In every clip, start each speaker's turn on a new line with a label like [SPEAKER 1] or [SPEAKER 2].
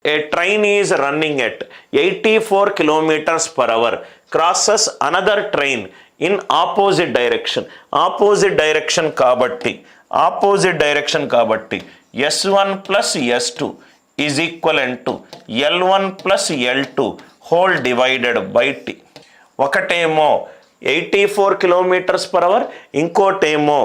[SPEAKER 1] A train is running at 84 kilometers per hour, crosses another train in opposite direction. Opposite direction kabatti S1 plus S2 is equivalent to L1 plus L2 whole divided by T. ఒకటేమో 84 kilometers per hour, ఇంకోటేమో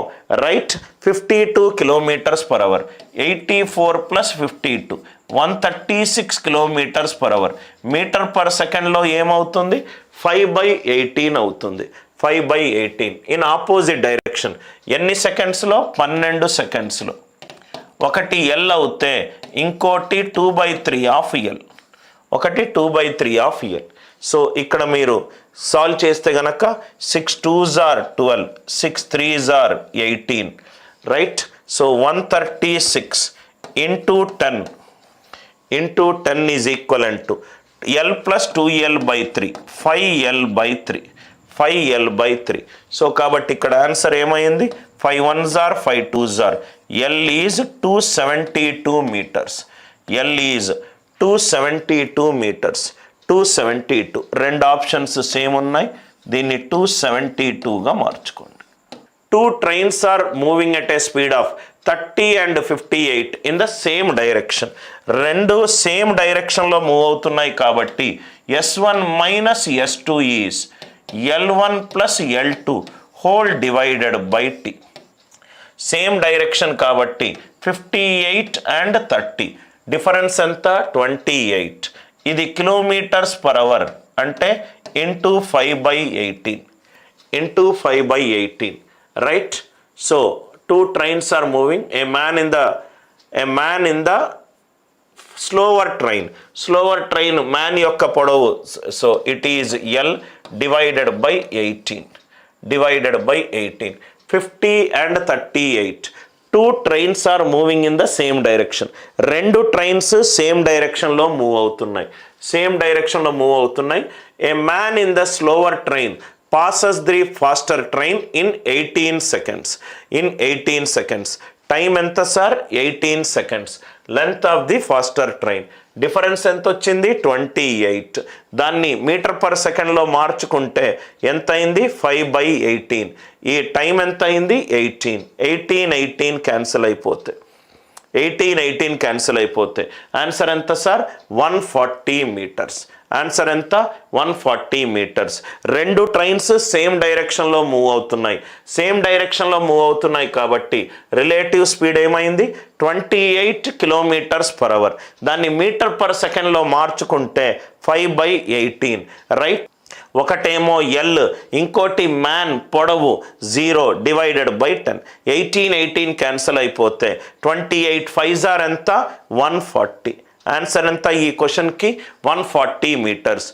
[SPEAKER 1] right 52 kilometers per hour. 84 plus 52 136 kilometers per hour. Meter per సెకండ్లో ఏమవుతుంది? 5/18 అవుతుంది. 5/18 in opposite direction. ఎన్ని సెకండ్స్లో? 12 సెకండ్స్లో. ఒకటి L అవుతే ఇంకోటి 2/3 ఆఫ్ ఎల్. ఒకటి 2/3 ఆఫ్ ఎల్. సో ఇక్కడ మీరు సాల్వ్ చేస్తే గనక 6 2s are 12, 6 3s are 18, right? So 136 into 10 is equivalent to L plus 2L/3, 5L/3. So కాబట్టి ఇక్కడ ఆన్సర్ ఏమైంది? 5 1s are 5 2s are. L is 272 meters. L is 272 meters. 272. రెండు options same ఉన్నాయి. దీన్ని 272గా మార్చుకోండి. 2 trains are moving at a speed of 30 and 58 in the same direction. రెండు same డైరెక్షన్లో move అవుతున్నాయి కాబట్టి S1 minus S2 is L1 plus L2 whole divided by T. Same direction కాబట్టి 58 and 30 difference ఎంత? 28. ఇది కిలోమీటర్స్ పర్ అవర్ అంటే into 5/18 right? So 2 trains are moving. A man in the slower train man యొక్క పొడవు, so it is L divided by 18. 50 and 38. 2 trains are moving in the same direction. రెండు trains same డైరెక్షన్లో move అవుతున్నాయి. A man in the slower train passes the faster train in 18 seconds. Time ఎంత sir? 18 seconds. Length of the faster train difference ఎంత వచ్చింది? 28. దాన్ని metre per సెకండ్లో మార్చుకుంటే ఎంత అయింది? 5/18. ఈ టైం ఎంత అయింది? 18 క్యాన్సిల్ అయిపోతే ఆన్సర్ ఎంత సార్? 140 meters. ఆన్సర్ ఎంత? 140 meters. రెండు ట్రైన్స్ సేమ్ డైరెక్షన్లో మూవ్ అవుతున్నాయి కాబట్టి రిలేటివ్ స్పీడ్ ఏమైంది? 28 kilometers per hour. దాన్ని మీటర్ పర్ సెకండ్లో మార్చుకుంటే 5/18 రైట్? ఒకటేమో ఎల్, ఇంకోటి మ్యాన్ పొడవు 0 divided by 10. 18 క్యాన్సిల్ అయిపోతే 28 5s are ఎంత? 140. ఆన్సర్ ఎంత ఈ క్వశ్చన్కి? 140 meters.